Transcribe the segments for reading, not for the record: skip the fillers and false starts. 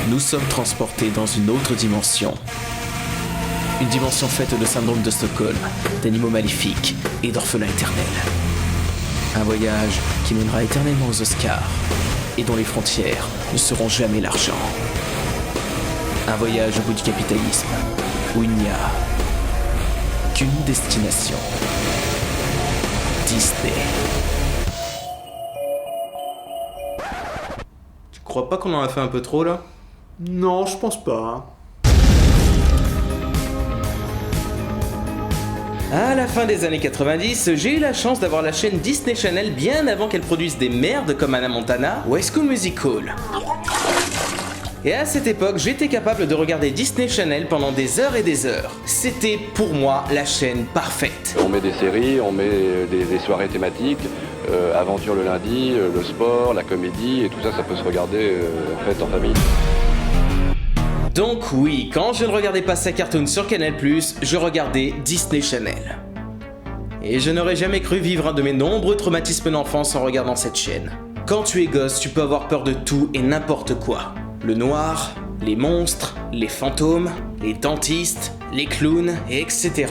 nous sommes transportés dans une autre dimension. Une dimension faite de syndrome de Stockholm, d'animaux maléfiques et d'orphelins éternels. Un voyage qui mènera éternellement aux Oscars et dont les frontières ne seront jamais l'argent. Un voyage au bout du capitalisme, où il n'y a qu'une destination. Disney. Tu crois pas qu'on en a fait un peu trop là ? Non, je pense pas. À la fin des années 90, j'ai eu la chance d'avoir la chaîne Disney Channel bien avant qu'elle produise des merdes comme Hannah Montana ou High School Musical. Et à cette époque, j'étais capable de regarder Disney Channel pendant des heures et des heures. C'était pour moi la chaîne parfaite. On met des séries, on met des soirées thématiques, aventure le lundi, le sport, la comédie, et tout ça, ça peut se regarder en fait en famille. Donc oui, quand je ne regardais pas sa cartoon sur Canal+, je regardais Disney Channel. Et je n'aurais jamais cru vivre un de mes nombreux traumatismes d'enfance en regardant cette chaîne. Quand tu es gosse, tu peux avoir peur de tout et n'importe quoi. Le noir, les monstres, les fantômes, les dentistes, les clowns, etc.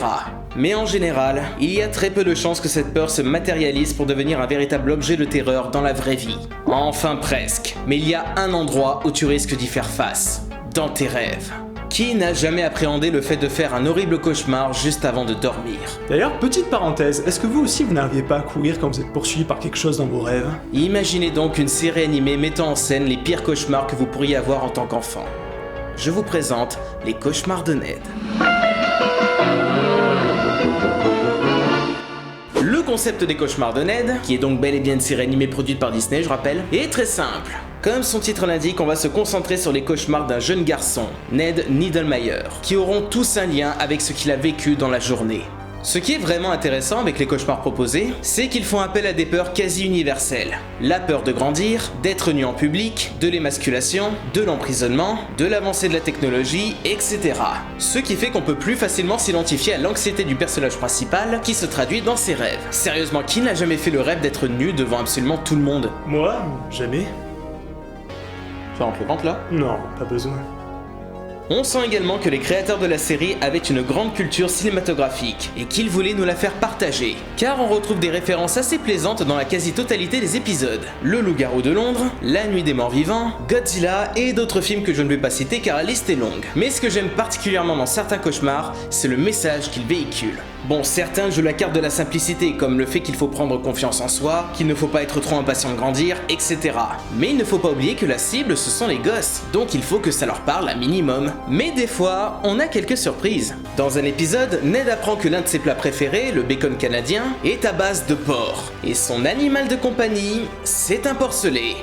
Mais en général, il y a très peu de chances que cette peur se matérialise pour devenir un véritable objet de terreur dans la vraie vie. Enfin presque. Mais il y a un endroit où tu risques d'y faire face. Dans tes rêves. Qui n'a jamais appréhendé le fait de faire un horrible cauchemar juste avant de dormir ? D'ailleurs, petite parenthèse, est-ce que vous aussi vous n'arriviez pas à courir quand vous êtes poursuivi par quelque chose dans vos rêves ? Imaginez donc une série animée mettant en scène les pires cauchemars que vous pourriez avoir en tant qu'enfant. Je vous présente les cauchemars de Ned. Le concept des cauchemars de Ned, qui est donc bel et bien une série animée produite par Disney, je rappelle, est très simple. Comme son titre l'indique, on va se concentrer sur les cauchemars d'un jeune garçon, Ned Niedermeyer, qui auront tous un lien avec ce qu'il a vécu dans la journée. Ce qui est vraiment intéressant avec les cauchemars proposés, c'est qu'ils font appel à des peurs quasi universelles. La peur de grandir, d'être nu en public, de l'émasculation, de l'emprisonnement, de l'avancée de la technologie, etc. Ce qui fait qu'on peut plus facilement s'identifier à l'anxiété du personnage principal qui se traduit dans ses rêves. Sérieusement, qui n'a jamais fait le rêve d'être nu devant absolument tout le monde ? Moi, jamais. Ça rentre le ventre là ? Non, pas besoin. On sent également que les créateurs de la série avaient une grande culture cinématographique et qu'ils voulaient nous la faire partager, car on retrouve des références assez plaisantes dans la quasi-totalité des épisodes. Le Loup-garou de Londres, La nuit des morts vivants, Godzilla et d'autres films que je ne vais pas citer car la liste est longue. Mais ce que j'aime particulièrement dans certains cauchemars, c'est le message qu'ils véhiculent. Bon, certains jouent la carte de la simplicité, comme le fait qu'il faut prendre confiance en soi, qu'il ne faut pas être trop impatient de grandir, etc. Mais il ne faut pas oublier que la cible, ce sont les gosses, donc il faut que ça leur parle un minimum. Mais des fois, on a quelques surprises. Dans un épisode, Ned apprend que l'un de ses plats préférés, le bacon canadien, est à base de porc. Et son animal de compagnie, c'est un porcelet.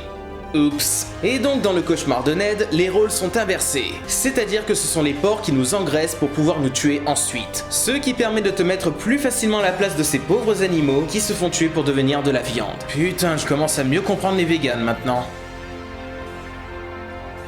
Oups. Et donc dans le cauchemar de Ned, les rôles sont inversés. C'est-à-dire que ce sont les porcs qui nous engraissent pour pouvoir nous tuer ensuite. Ce qui permet de te mettre plus facilement à la place de ces pauvres animaux qui se font tuer pour devenir de la viande. Putain, je commence à mieux comprendre les véganes maintenant.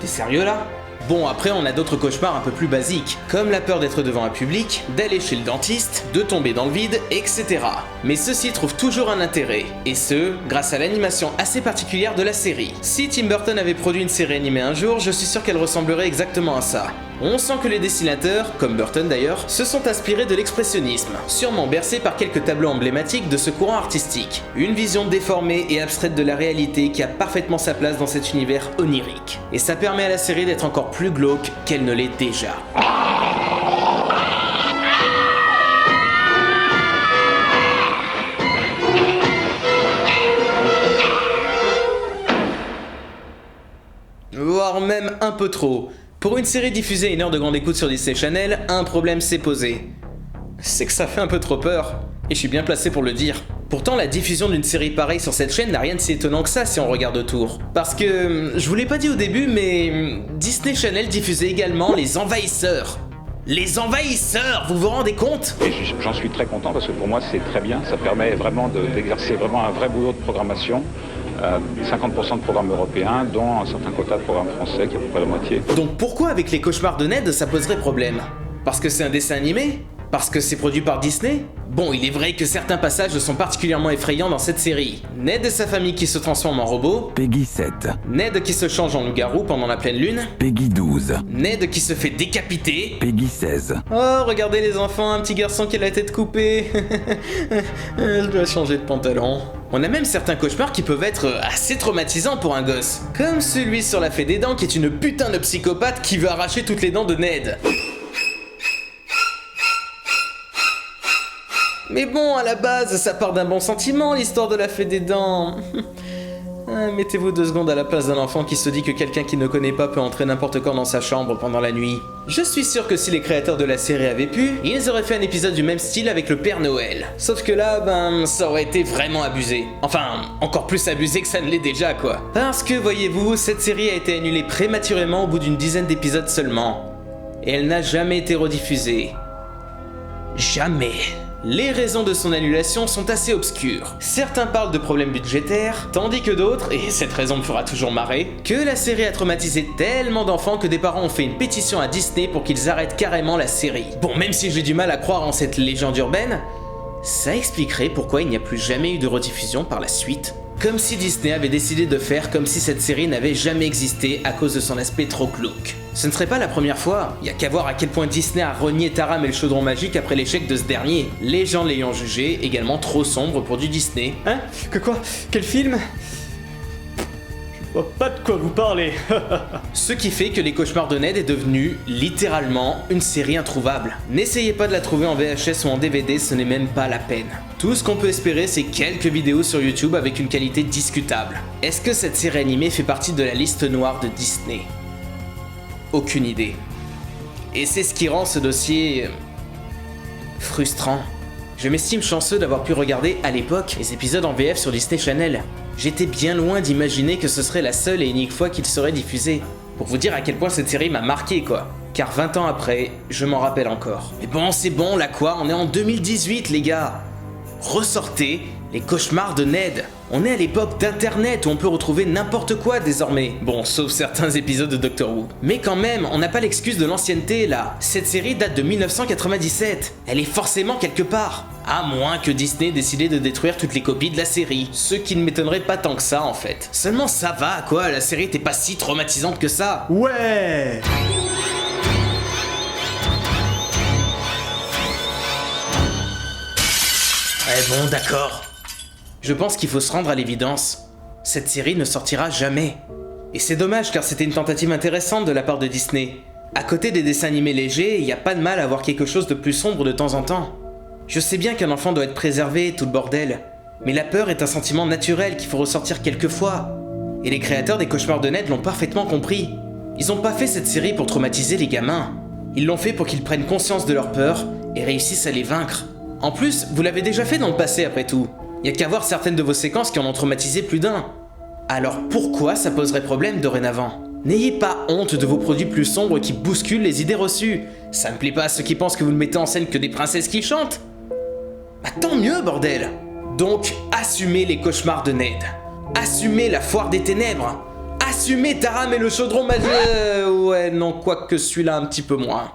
T'es sérieux là ? Bon, après on a d'autres cauchemars un peu plus basiques, comme la peur d'être devant un public, d'aller chez le dentiste, de tomber dans le vide, etc. Mais ceux-ci trouvent toujours un intérêt, et ce, grâce à l'animation assez particulière de la série. Si Tim Burton avait produit une série animée un jour, je suis sûr qu'elle ressemblerait exactement à ça. On sent que les dessinateurs, comme Burton d'ailleurs, se sont inspirés de l'expressionnisme, sûrement bercés par quelques tableaux emblématiques de ce courant artistique. Une vision déformée et abstraite de la réalité qui a parfaitement sa place dans cet univers onirique. Et ça permet à la série d'être encore plus glauque qu'elle ne l'est déjà. Voire même un peu trop. Pour une série diffusée à 1 heure de grande écoute sur Disney Channel, un problème s'est posé. C'est que ça fait un peu trop peur, et je suis bien placé pour le dire. Pourtant, la diffusion d'une série pareille sur cette chaîne n'a rien de si étonnant que ça si on regarde autour. Parce que, je vous l'ai pas dit au début, mais Disney Channel diffusait également Les Envahisseurs. Les Envahisseurs, vous vous rendez compte ? Et j'en suis très content parce que pour moi c'est très bien, ça permet vraiment d'exercer vraiment un vrai boulot de programmation. 50% de programmes européens, dont un certain quota de programmes français, qui est à peu près la moitié. Donc pourquoi avec les cauchemars de Ned ça poserait problème ? Parce que c'est un dessin animé ? Parce que c'est produit par Disney? Bon, il est vrai que certains passages sont particulièrement effrayants dans cette série. Ned et sa famille qui se transforment en robots. Peggy 7. Ned qui se change en loup-garou pendant la pleine lune. Peggy 12. Ned qui se fait décapiter. Peggy 16. Oh, regardez les enfants, un petit garçon qui a la tête coupée. Je dois changer de pantalon. On a même certains cauchemars qui peuvent être assez traumatisants pour un gosse. Comme celui sur la fée des dents qui est une putain de psychopathe qui veut arracher toutes les dents de Ned. Mais bon, à la base, ça part d'un bon sentiment, l'histoire de la fée des dents. Mettez-vous 2 secondes à la place d'un enfant qui se dit que quelqu'un qu'il ne connaît pas peut entrer n'importe quand dans sa chambre pendant la nuit. Je suis sûr que si les créateurs de la série avaient pu, ils auraient fait un épisode du même style avec le Père Noël. Sauf que là, ça aurait été vraiment abusé. Enfin, encore plus abusé que ça ne l'est déjà, quoi. Parce que, voyez-vous, cette série a été annulée prématurément au bout d'une dizaine d'épisodes seulement. Et elle n'a jamais été rediffusée. Jamais. Les raisons de son annulation sont assez obscures. Certains parlent de problèmes budgétaires, tandis que d'autres, et cette raison me fera toujours marrer, que la série a traumatisé tellement d'enfants que des parents ont fait une pétition à Disney pour qu'ils arrêtent carrément la série. Bon, même si j'ai du mal à croire en cette légende urbaine, ça expliquerait pourquoi il n'y a plus jamais eu de rediffusion par la suite. Comme si Disney avait décidé de faire comme si cette série n'avait jamais existé à cause de son aspect trop glauque. Ce ne serait pas la première fois, y a qu'à voir à quel point Disney a renié Taram et le chaudron magique après l'échec de ce dernier, les gens l'ayant jugé également trop sombre pour du Disney. Hein? Que quoi? Quel film? Je vois pas de quoi vous parlez. Ce qui fait que Les Cauchemars de Ned est devenu, littéralement, une série introuvable. N'essayez pas de la trouver en VHS ou en DVD, ce n'est même pas la peine. Tout ce qu'on peut espérer, c'est quelques vidéos sur YouTube avec une qualité discutable. Est-ce que cette série animée fait partie de la liste noire de Disney? Aucune idée. Et c'est ce qui rend ce dossier... frustrant. Je m'estime chanceux d'avoir pu regarder, à l'époque, les épisodes en VF sur Disney Channel. J'étais bien loin d'imaginer que ce serait la seule et unique fois qu'il serait diffusé. Pour vous dire à quel point cette série m'a marqué, quoi. Car 20 ans après, je m'en rappelle encore. Mais bon, c'est bon, là quoi, on est en 2018, les gars. Ressortez Les Cauchemars de Ned. On est à l'époque d'internet où on peut retrouver n'importe quoi désormais. Bon, sauf certains épisodes de Doctor Who. Mais quand même, on n'a pas l'excuse de l'ancienneté là. Cette série date de 1997. Elle est forcément quelque part. À moins que Disney ait décidé de détruire toutes les copies de la série. Ce qui ne m'étonnerait pas tant que ça en fait. Seulement ça va quoi, la série était pas si traumatisante que ça. Ouais! Bon, d'accord. Je pense qu'il faut se rendre à l'évidence. Cette série ne sortira jamais. Et c'est dommage car c'était une tentative intéressante de la part de Disney. À côté des dessins animés légers, il n'y a pas de mal à avoir quelque chose de plus sombre de temps en temps. Je sais bien qu'un enfant doit être préservé, tout le bordel. Mais la peur est un sentiment naturel qu'il faut ressortir quelquefois. Et les créateurs des Cauchemars de Ned l'ont parfaitement compris. Ils n'ont pas fait cette série pour traumatiser les gamins. Ils l'ont fait pour qu'ils prennent conscience de leur peur et réussissent à les vaincre. En plus, vous l'avez déjà fait dans le passé après tout. Y a qu'à voir certaines de vos séquences qui en ont traumatisé plus d'un. Alors pourquoi ça poserait problème dorénavant? N'ayez pas honte de vos produits plus sombres qui bousculent les idées reçues. Ça ne plaît pas à ceux qui pensent que vous ne mettez en scène que des princesses qui chantent. Bah tant mieux bordel. Donc assumez les Cauchemars de Ned. Assumez la foire des ténèbres. Assumez Taram et le chaudron magique. Ouais non, quoique celui-là un petit peu moins.